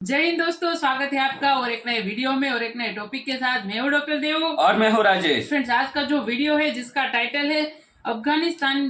जय हिंद दोस्तों, स्वागत है आपका और एक नए वीडियो में और एक नए टॉपिक के साथ। मैं हूं डॉक्टर देव और मैं हूं राजेश। फ्रेंड्स, आज का जो वीडियो है जिसका टाइटल है अफगानिस्तानी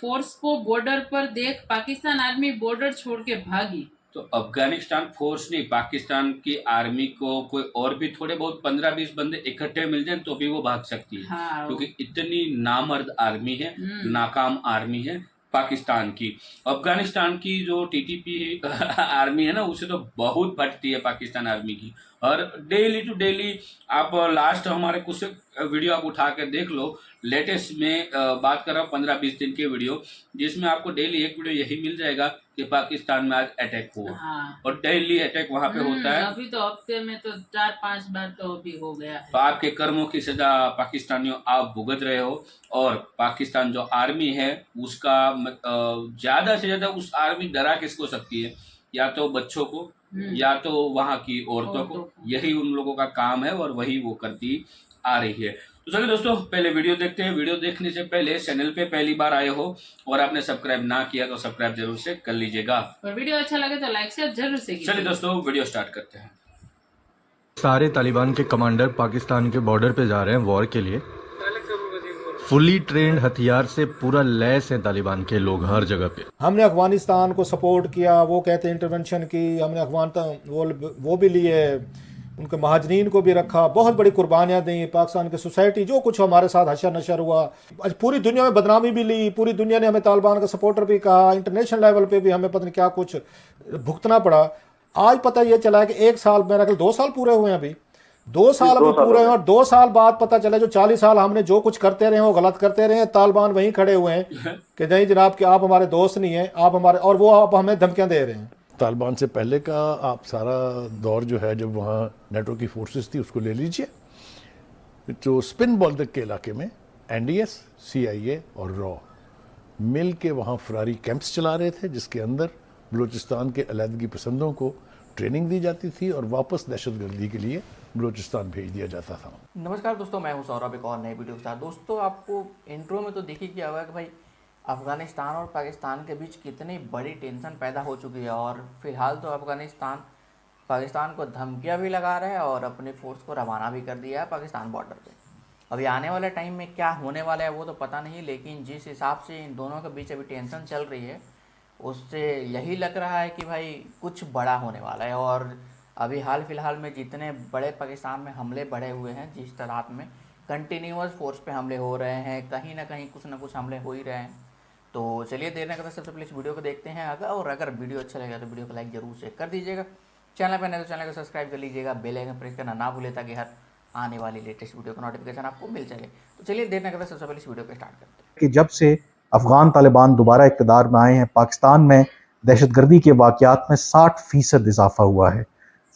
फोर्स को बॉर्डर पर देख पाकिस्तान आर्मी बॉर्डर छोड़ के भागी। तो अफगानिस्तान फोर्स नहीं, पाकिस्तान की आर्मी को कोई और भी थोड़े बहुत 15-20 बंदे इकट्ठे मिल जाए तो भी वो भाग सकती है। हाँ, क्योंकि इतनी नामर्द आर्मी है, नाकाम आर्मी है पाकिस्तान की। अफगानिस्तान की जो टीटीपी आर्मी है ना, उसे तो बहुत फटती है पाकिस्तान आर्मी की। और डेली टू डेली आप लास्ट हमारे कुछ वीडियो आप उठा कर देख लो। लेटेस्ट में बात कर रहा हूँ 15-20 दिन के वीडियो, जिसमें आपको डेली एक वीडियो यही मिल जाएगा कि पाकिस्तान में आज अटैक हुआ। हाँ। और डेली अटैक वहां पे होता है। अभी तो हफ्ते में तो 4-5 बार तो अभी हो गया है। तो आपके कर्मों की सजा पाकिस्तानियों आप भुगत रहे हो। और पाकिस्तान जो आर्मी है उसका ज्यादा से ज्यादा उस आर्मी डरा किसको सकती है? या तो बच्चों को, या तो वहां की औरतों को। यही उन लोगों का काम है और वही वो करती आ रही है। तो चलिए दोस्तों, पहले वीडियो देखते हैं। वीडियो देखने से पहले चैनल पे पहली बार आए हो और आपने सब्सक्राइब ना किया तो सब्सक्राइब जरूर से कर लीजिएगा और वीडियो अच्छा लगे तो लाइक शेयर जरूर से कीजिए। चलिए दोस्तों, वीडियो स्टार्ट करते हैं। सारे तालिबान के कमांडर पाकिस्तान के बॉर्डर पे जा रहे हैं वॉर के लिए। फुली ट्रेंड हथियार से पूरा लैस है तालिबान के लोग हर जगह पे। हमने अफगानिस्तान को सपोर्ट किया, वो कहते हैं इंटरवेंशन की, हमने अफगानिस्तान वो भी लिए, उनके महाजरीन को भी रखा, बहुत बड़ी कुर्बानियाँ दी। पाकिस्तान की सोसाइटी जो कुछ हमारे साथ हशर नशर हुआ, आज पूरी दुनिया में बदनामी भी ली, पूरी दुनिया ने हमें तालिबान का सपोर्टर भी कहा, इंटरनेशनल लेवल पे भी हमें पता नहीं क्या कुछ भुगतना पड़ा। आज पता ये चला है कि 1 साल, मेरा ख्याल 2 साल पूरे हुए हैं, अभी 2 साल अभी पूरे हैं, और 2 साल बाद पता चला जो 40 साल हमने जो कुछ करते रहे वो गलत करते रहे हैं। तालिबान वहीं खड़े हुए हैं कि नहीं जनाब कि आप हमारे दोस्त नहीं हैं, आप हमारे, और वो आप हमें धमकियां दे रहे हैं। तालिबान से पहले का आप सारा दौर जो है, जब वहाँ नेटो की फोर्सेस थी, उसको ले लीजिए। जो स्पिन बॉल्दक के इलाके में एनडीएस, सीआईए और रॉ मिल के वहाँ फरारी कैंप्स चला रहे थे, जिसके अंदर बलूचिस्तान के अलहदगी पसंदों को ट्रेनिंग दी जाती थी और वापस दहशतगर्दी के लिए बलूचिस्तान भेज दिया जाता था। नमस्कार दोस्तों, मैं हूं सौरभ, एक और नए वीडियो के साथ। दोस्तों, आपको इंट्रो में तो देखिए क्या हुआ कि भाई अफ़गानिस्तान और पाकिस्तान के बीच कितनी बड़ी टेंशन पैदा हो चुकी है। और फिलहाल तो अफ़गानिस्तान पाकिस्तान को धमकियां भी लगा रहा है और अपनी फोर्स को रवाना भी कर दिया है पाकिस्तान बॉर्डर पे। अभी आने वाले टाइम में क्या होने वाला है वो तो पता नहीं, लेकिन जिस हिसाब से इन दोनों के बीच अभी टेंशन चल रही है उससे यही लग रहा है कि भाई कुछ बड़ा होने वाला है। और अभी हाल फिलहाल में जितने बड़े पाकिस्तान में हमले बढ़े हुए हैं, जिस तरह में कंटिन्यूअस फोर्स पे हमले हो रहे हैं, कहीं ना कहीं कुछ ना कुछ हमले हो ही रहे हैं। तो चलिए देर न करते सबसे पहले इस वीडियो को देखते हैं। अगर वीडियो अच्छा लगे तो वीडियो को लाइक जरूर से कर दीजिएगा। चैनल पर नए तो चैनल को सब्सक्राइब कर लीजिएगा, बेल आइकन प्रेस करना ना भूलें ताकि हर आने वाली लेटेस्ट वीडियो का नोटिफिकेशन आपको मिल सके। तो चलिए देर न करते सबसे पहले इस वीडियो को स्टार्ट करते हैं। कि जब से अफगान तालिबान दोबारा इक़्तिदार में आए हैं, पाकिस्तान में दहशतगर्दी के वाक़यात में 60% इजाफा हुआ है।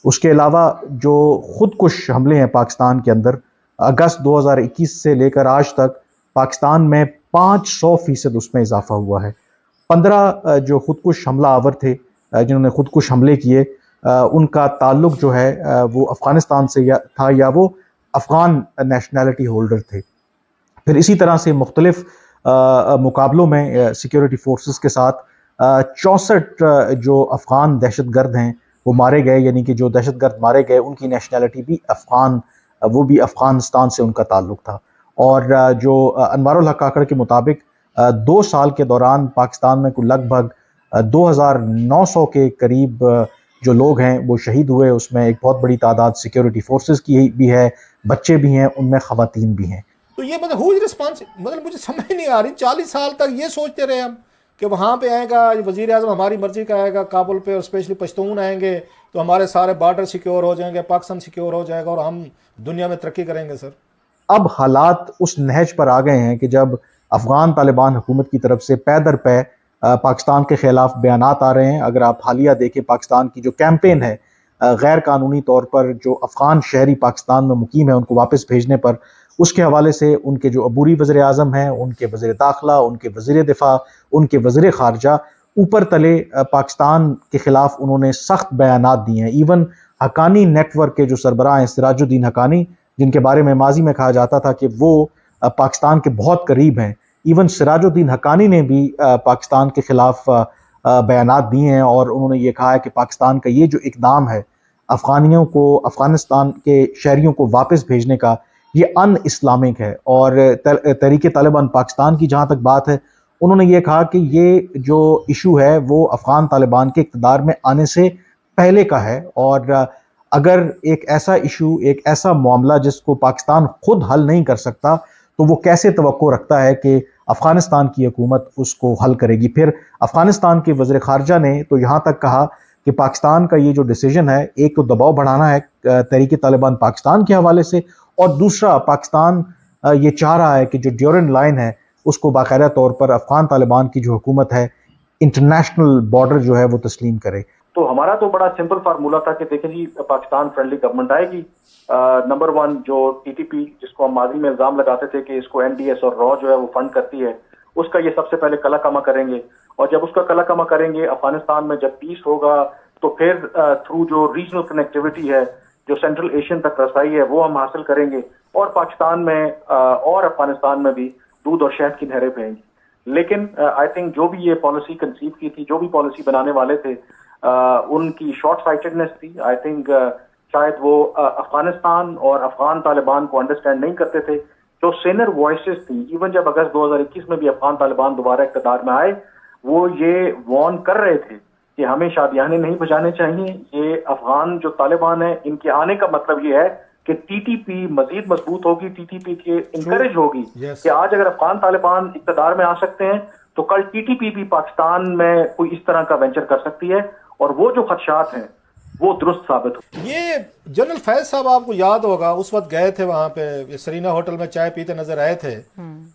उसके अलावा जो खुदकुश हमले हैं पाकिस्तान के अंदर, अगस्त 2021 से लेकर आज तक पाकिस्तान में 500% उसमें इजाफा हुआ है। 15 जो खुदकुश हमला आवर थे, जिन्होंने खुदकुश हमले किए, उनका ताल्लुक जो है वो अफ़गानिस्तान से था या वो अफ़गान नेशनैलिटी होल्डर थे। फिर इसी तरह से मुख्तलिफ मुकाबलों में सिक्योरिटी फोर्सेस के साथ 64 जो अफ़गान दहशतगर्द हैं वो मारे गए, यानी कि जो दहशतगर्द मारे गए उनकी नेशनैलिटी भी अफ़गान, वो भी अफ़गानिस्तान से उनका ताल्लुक था। और जो अनवारुल हक काकड़ के मुताबिक 2 साल के दौरान पाकिस्तान में कुल लगभग 2900 के करीब जो लोग हैं वो शहीद हुए। उसमें एक बहुत बड़ी तादाद सिक्योरिटी फोर्सेस की भी है, बच्चे भी हैं, उनमें ख़वातीन भी हैं। तो ये मतलब हुई रिस्पॉन्स, मतलब मुझे समझ नहीं आ रही। 40 साल तक ये सोचते रहे हम कि वहाँ पे आएगा वज़ीर आज़म हमारी मर्ज़ी का आएगा काबुल पे, और स्पेशली पश्तून आएंगे तो हमारे सारे बॉर्डर सिक्योर हो जाएंगे, पाकिस्तान सिक्योर हो जाएगा और हम दुनिया में तरक्की करेंगे। सर, अब हालात उस नहज पर आ गए हैं कि जब अफ़गान तालिबान हुकूमत की तरफ से पै दर पै पाकिस्तान के ख़िलाफ़ बयानात आ रहे हैं। अगर आप हालिया देखें, पाकिस्तान की जो कैंपेन है गैर कानूनी तौर पर जो अफ़गान शहरी पाकिस्तान में मुकीम है उनको वापस भेजने पर, उसके हवाले से उनके जो अबूरी वज़ीर आज़म हैं, उनके वज़ीर दाखिला, उनके वज़ीर दिफा, उनके वज़ीर ख़ारजा, ऊपर तले पाकिस्तान के ख़िलाफ़ उन्होंने सख्त बयानात दिए हैं। इवन हकानी नेटवर्क के जो सरबराह हैं सिराजुद्दीन हकानी, जिनके बारे में माजी में कहा जाता था कि वो पाकिस्तान के बहुत करीब हैं, इवन सिराजुद्दीन हकानी ने भी पाकिस्तान के ख़िलाफ़ बयानात दिए हैं और उन्होंने ये कहा है कि पाकिस्तान का ये जो इकदाम है अफ़गानियों को, अफ़गानिस्तान के शहरियों को वापस भेजने का, ये अन इस्लामिक है। और तहरीक तालिबान पाकिस्तान की जहाँ तक बात है, उन्होंने ये कहा कि ये जो इशू है वो अफ़गान तालिबान के इक़्तिदार में आने से पहले का है, और अगर एक ऐसा इशू, एक ऐसा मामला जिसको पाकिस्तान खुद हल नहीं कर सकता, तो वो कैसे तवक्को रखता है कि अफ़गानिस्तान की हुकूमत उसको हल करेगी। फिर अफ़गानिस्तान के वज़ीर ख़ारजा ने तो यहाँ तक कहा कि पाकिस्तान का ये जो डिसीजन है, एक तो दबाव बढ़ाना है तहरीक तालिबान पाकिस्तान के हवाले से, और दूसरा पाकिस्तान ये चाह रहा है कि जो ड्यूरेंट लाइन है उसको बाकायदा तौर पर अफ़गान तालिबान की जो हुकूमत है इंटरनेशनल बॉर्डर जो है वो तस्लीम करे। तो हमारा तो बड़ा सिंपल फार्मूला था कि देखें जी, पाकिस्तान फ्रेंडली गवर्नमेंट आएगी। नंबर वन, जो टीटीपी जिसको हम माजी में इल्जाम लगाते थे कि इसको एनडीएस और रॉ जो है वो फंड करती है, उसका ये सबसे पहले कला कमा करेंगे। और जब उसका कला कमा करेंगे, अफगानिस्तान में जब पीस होगा तो फिर थ्रू जो रीजनल कनेक्टिविटी है, जो सेंट्रल एशियन तक रसाई है, वो हम हासिल करेंगे और पाकिस्तान में और अफगानिस्तान में भी दूध और शहद की नहरें बहेंगी। लेकिन आई थिंक जो भी ये पॉलिसी कंसीव की थी, जो भी पॉलिसी बनाने वाले थे, उनकी शॉर्ट साइटेडनेस थी। आई थिंक शायद वो अफगानिस्तान और अफगान तालिबान को अंडरस्टैंड नहीं करते थे। जो सेनर वॉइसेस थी, इवन जब अगस्त 2021 में भी अफगान तालिबान दोबारा इक़्तिदार में आए, वो ये वार्न कर रहे थे कि हमें शादियाने नहीं बजाने चाहिए। ये अफगान जो तालिबान है, इनके आने का मतलब ये है कि टीटीपी मजीद मजबूत होगी, टीटीपी के इंकरेज होगी। कि आज अगर अफगान तालिबान इक़्तिदार में आ सकते हैं तो कल टीटीपी भी पाकिस्तान में कोई इस तरह का वेंचर कर सकती है, और वो जो खदशात हैं वो दुरुस्त साबित हो। ये जनरल फैज साहब, आपको याद होगा उस वक्त गए थे वहाँ पे सरीना होटल में चाय पीते नजर आए थे।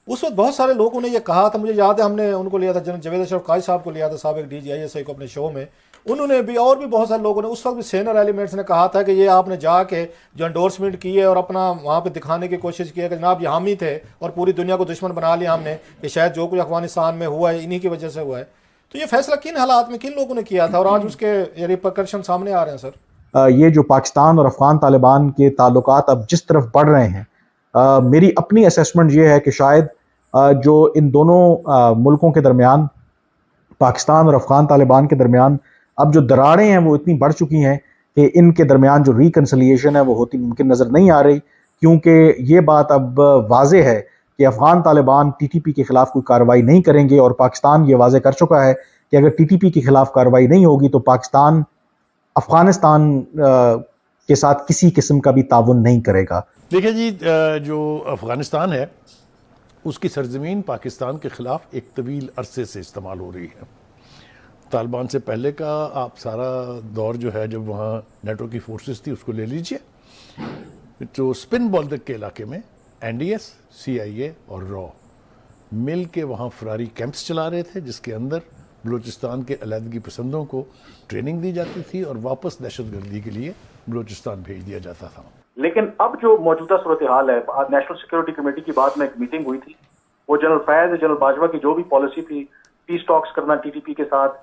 उस वक्त बहुत सारे लोगों ने ये कहा था, मुझे याद है हमने उनको लिया था, जनरल जावेद अशरफ काजी साहब को लिया था, साबिक DGISI को अपने शो में। उन्होंने भी और भी बहुत सारे लोगों ने उस वक्त भी सीनियर एलिमेंट्स ने कहा था कि ये आपने जाके जो एंडोर्समेंट की है और अपना वहाँ पे दिखाने की कोशिश की है कि जनाब ये हम ही थे और पूरी दुनिया को दुश्मन बना लिया हमने, कि शायद जो कुछ अफगानिस्तान में हुआ है इन्हीं की वजह से हुआ है। तो ये फैसला किन हालात में किन लोगों ने किया था और आज उसके रिपरकशन सामने आ रहे हैं सर? ये जो पाकिस्तान और अफ़गान तालिबान के ताल्लुकात अब जिस तरफ बढ़ रहे हैं, मेरी अपनी असेसमेंट ये है कि शायद जो इन दोनों मुल्कों के दरमियान, पाकिस्तान और अफ़गान तालिबान के दरमियान अब जो दरारें हैं वो इतनी बढ़ चुकी हैं कि इनके दरमियान जो रिकन्सिलिएशन है वो होती मुमकिन नज़र नहीं आ रही, क्योंकि ये बात अब वाज़े है कि अफ़गान तालिबान टीटीपी के ख़िलाफ़ कोई कार्रवाई नहीं करेंगे, और पाकिस्तान ये वाज़े कर चुका है कि अगर टीटीपी के ख़िलाफ़ कार्रवाई नहीं होगी तो पाकिस्तान अफ़गानिस्तान के साथ किसी किस्म का भी ताउन नहीं करेगा। देखिए जी, जो अफ़गानिस्तान है उसकी सरजमीन पाकिस्तान के ख़िलाफ़ एक तवील अरसे से इस्तेमाल हो रही है। तालिबान से पहले का आप सारा दौर जो है, जब वहाँ नेटो की फोर्सेस थी, उसको ले लीजिए। जो स्पिन बोल्दक के इलाके में NDS, CIA और रॉ मिल के वहाँ फरारी कैंप्स चला रहे थे, जिसके अंदर बलूचिस्तान के अलहदगी पसंदों को ट्रेनिंग दी जाती थी और वापस दहशतगर्दी के लिए बलूचिस्तान भेज दिया जाता था। लेकिन अब जो मौजूदा सूरत हाल है, आज नेशनल सिक्योरिटी कमेटी की बाद में एक मीटिंग हुई थी, वो जनरल फैज, जनरल बाजवा की जो भी पॉलिसी थी, पीस टॉक्स करना टीटीपी के साथ,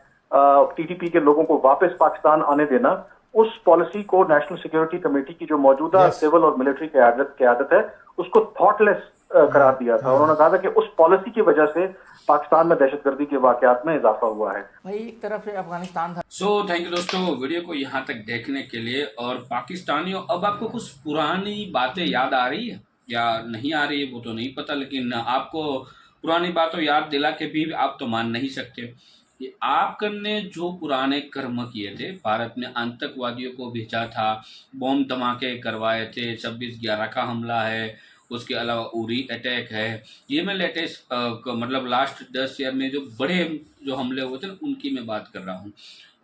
टीटीपी के लोगों को वापस पाकिस्तान आने देना, उस पॉलिसी को नेशनल सिक्योरिटी कमेटी की जो मौजूदा सिविल और मिलिट्री क़यादत है उसको थॉटलेस करार दिया था। उन्होंने कहा था कि उस पॉलिसी की वजह से पाकिस्तान में दहशतगर्दी के वाकयात में इजाफा हुआ है। भाई एक तरफ से अफगानिस्तान था। थैंक यू दोस्तों वीडियो को यहाँ तक देखने के लिए। और पाकिस्तानियों, अब आपको कुछ पुरानी बातें याद आ रही है या नहीं आ रही है वो तो नहीं पता, लेकिन आपको पुरानी बातों याद दिला के भी आप तो मान नहीं सकते कि आपने जो पुराने कर्म किए थे। भारत ने आतंकवादियों को भेजा था, बॉम्ब धमाके करवाए थे, 26/11 का हमला है, उसके अलावा उरी अटैक है। ये मैं लेटेस्ट मतलब लास्ट 10 ईयर में जो बड़े जो हमले हुए थे उनकी मैं बात कर रहा हूँ।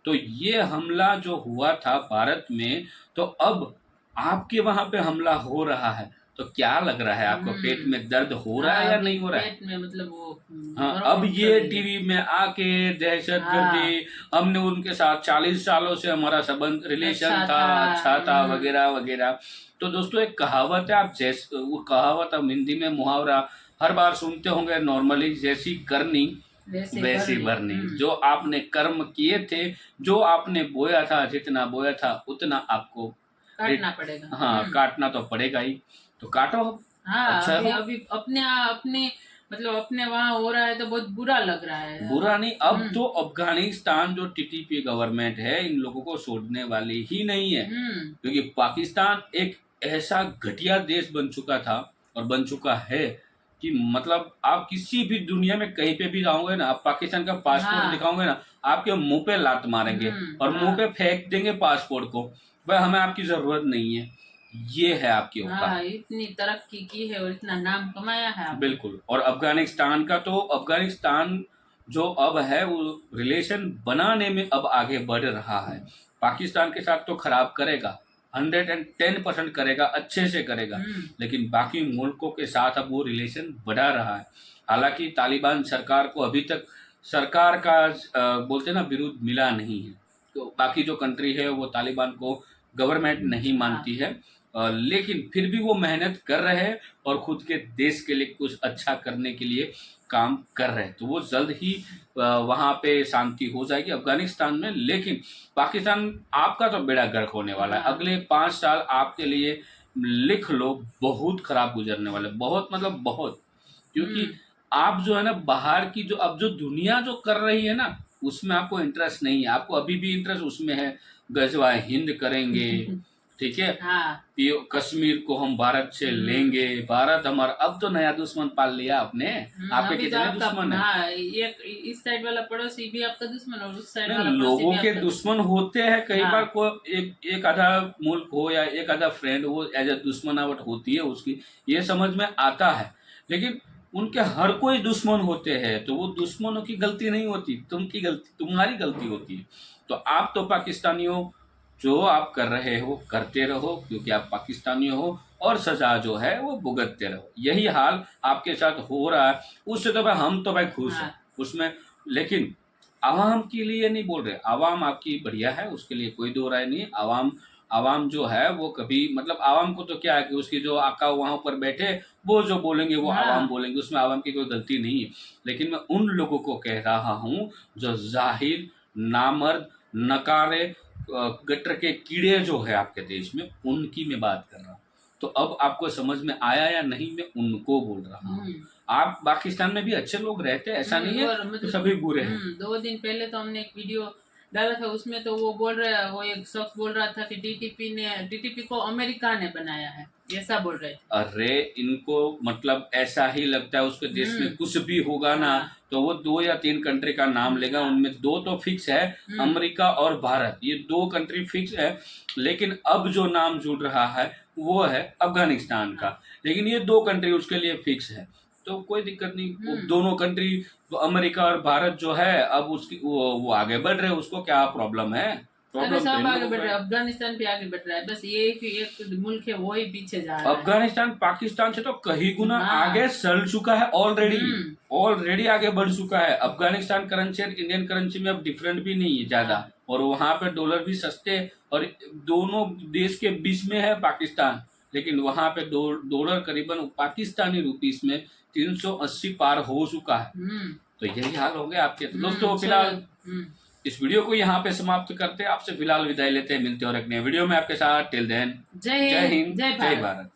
तो ये हमला जो हुआ था भारत में, तो अब आपके वहाँ पे हमला हो रहा है, तो क्या लग रहा है आपको? पेट में दर्द हो रहा है या नहीं हो रहा है? पेट में मतलब वो हाँ, अब ये टीवी में आके दहशतगर्दी, हमने उनके साथ 40 सालों से हमारा संबंध रिलेशन था, अच्छा था वगैरह वगैरह। तो दोस्तों एक कहावत है, आप जैसे वो कहावत हम हिंदी में मुहावरा हर बार सुनते होंगे नॉर्मली, जैसी करनी वैसी भरनी। जो आपने कर्म किए थे, जो आपने बोया था, जितना बोया था उतना आपको काटना पड़ेगा। हाँ, काटना तो पड़ेगा ही, तो काटो। हाँ, अच्छा, अभी अपने अपने मतलब अपने वहाँ हो रहा है तो बहुत बुरा लग रहा है। बुरा नहीं, अब तो अफगानिस्तान जो टीटीपी गवर्नमेंट है इन लोगों को छोड़ने वाली ही नहीं है, क्योंकि पाकिस्तान एक ऐसा घटिया देश बन चुका था और बन चुका है कि मतलब आप किसी भी दुनिया में कहीं पे भी जाओगे ना, आप पाकिस्तान का पासपोर्ट हाँ। दिखाओगे ना, आपके मुंह पे लात मारेंगे और मुंह पे फेंक देंगे पासपोर्ट को, भाई हमें आपकी जरूरत नहीं है। ये है आपकी औकात। हाँ, इतनी तरक्की की है और इतना नाम कमाया है आपने। बिल्कुल। और अफगानिस्तान का तो, अफगानिस्तान जो अब है वो रिलेशन बनाने में अब आगे बढ़ रहा है। पाकिस्तान के साथ तो खराब करेगा, 110% करेगा, अच्छे से करेगा, लेकिन बाकी मुल्कों के साथ अब वो रिलेशन बढ़ा रहा है। हालांकि तालिबान सरकार को अभी तक सरकार का बोलते ना विरोध मिला नहीं है, तो बाकी जो कंट्री है वो तालिबान को गवर्नमेंट नहीं मानती है, लेकिन फिर भी वो मेहनत कर रहे हैं और खुद के देश के लिए कुछ अच्छा करने के लिए काम कर रहे हैं। तो वो जल्द ही वहाँ पे शांति हो जाएगी अफगानिस्तान में। लेकिन पाकिस्तान, आपका तो बेड़ा गर्क होने वाला है। अगले 5 साल आपके लिए लिख लो, बहुत खराब गुजरने वाले, बहुत मतलब बहुत, क्योंकि आप जो है ना बाहर की जो अब जो दुनिया जो कर रही है ना उसमें आपको इंटरेस्ट नहीं है। आपको अभी भी इंटरेस्ट उसमें है, गजवाए हिंद करेंगे, ठीक है, हाँ। कश्मीर को हम भारत से लेंगे, भारत हमारा, अब तो नया दुश्मन पाल लिया आपने। आपके अभी तो कितने आपका, दुश्मन है? हाँ, एक इस साइड वाला पड़ोसी भी आपका दुश्मन और उस साइड नहीं, वाला पड़ोसी लोगों भी के आपका दुश्मन होते हैं कई हाँ। बार, को एक आधा मुल्क हो या एक आधा फ्रेंड हो, एज ए दुश्मनावट होती है उसकी, ये समझ में आता है, लेकिन उनके हर कोई दुश्मन होते हैं, तो वो दुश्मनों की गलती नहीं होती, तुम्हारी गलती होती है। तो आप तो पाकिस्तानी हो, जो आप कर रहे हो करते रहो, क्योंकि आप पाकिस्तानी हो, और सजा जो है वो भुगतते रहो। यही हाल आपके साथ हो रहा है, उससे तो भाई हम तो भाई खुश हैं उसमें, लेकिन आवाम के लिए नहीं बोल रहे। आवाम आपकी बढ़िया है, उसके लिए कोई दो राय नहीं। आवाम जो है वो कभी मतलब आवाम को तो क्या है कि उसकी जो आका वहां पर बैठे वो जो बोलेंगे वो आवाम बोलेंगे, उसमें आवाम की कोई गलती नहीं है। लेकिन मैं उन लोगों को कह रहा हूँ जो जाहिर, नामर्द, नकारे, गटर के कीड़े जो है आपके देश में, उनकी मैं बात कर रहा हूँ। तो अब आपको समझ में आया या नहीं, मैं उनको बोल रहा हूँ। आप पाकिस्तान में भी अच्छे लोग रहते हैं, ऐसा नहीं है तो सभी बुरे हैं। 2 दिन पहले तो हमने एक वीडियो डाला था, उसमें तो वो एक शख्स बोल रहा था कि टीटीपी को अमेरिका ने बनाया है, ऐसा बोल रहे थे। अरे इनको मतलब ऐसा ही लगता है, उसके देश में कुछ भी होगा ना तो वो 2 या 3 कंट्री का नाम लेगा, उनमें 2 तो फिक्स है, अमेरिका और भारत, ये 2 कंट्री फिक्स है। लेकिन अब जो नाम जुड़ रहा है वो है अफगानिस्तान का, लेकिन ये 2 कंट्री उसके लिए फिक्स है, तो कोई दिक्कत नहीं। दोनों कंट्री तो अमेरिका और भारत जो है अब उसकी वो आगे बढ़ रहे हैं, उसको क्या प्रॉब्लम है? अरे सब आगे बढ़ रहे हैं, अफगानिस्तान भी आगे बढ़ रहा है, बस ये एक मुल्क है वो ही पीछे जा रहा है। अफगानिस्तान पाकिस्तान से तो कहीं गुना आगे चल चुका है, ऑलरेडी आगे बढ़ चुका है। अफगानिस्तान करेंसी और इंडियन करेंसी में अब डिफरेंट भी नहीं है ज्यादा, और वहां पे डॉलर भी सस्ते, और दोनों देश के बीच में है पाकिस्तान, लेकिन वहां पे डॉलर करीबन पाकिस्तानी रुपीस में 380 पार हो चुका है। तो यही हाल हो गया आपके। तो दोस्तों फिलहाल इस वीडियो को यहाँ पे समाप्त करते हैं, आपसे फिलहाल विदाई लेते हैं, मिलते हैं और एक नए वीडियो में आपके साथ। टिल देन, जय हिंद, जय भारत।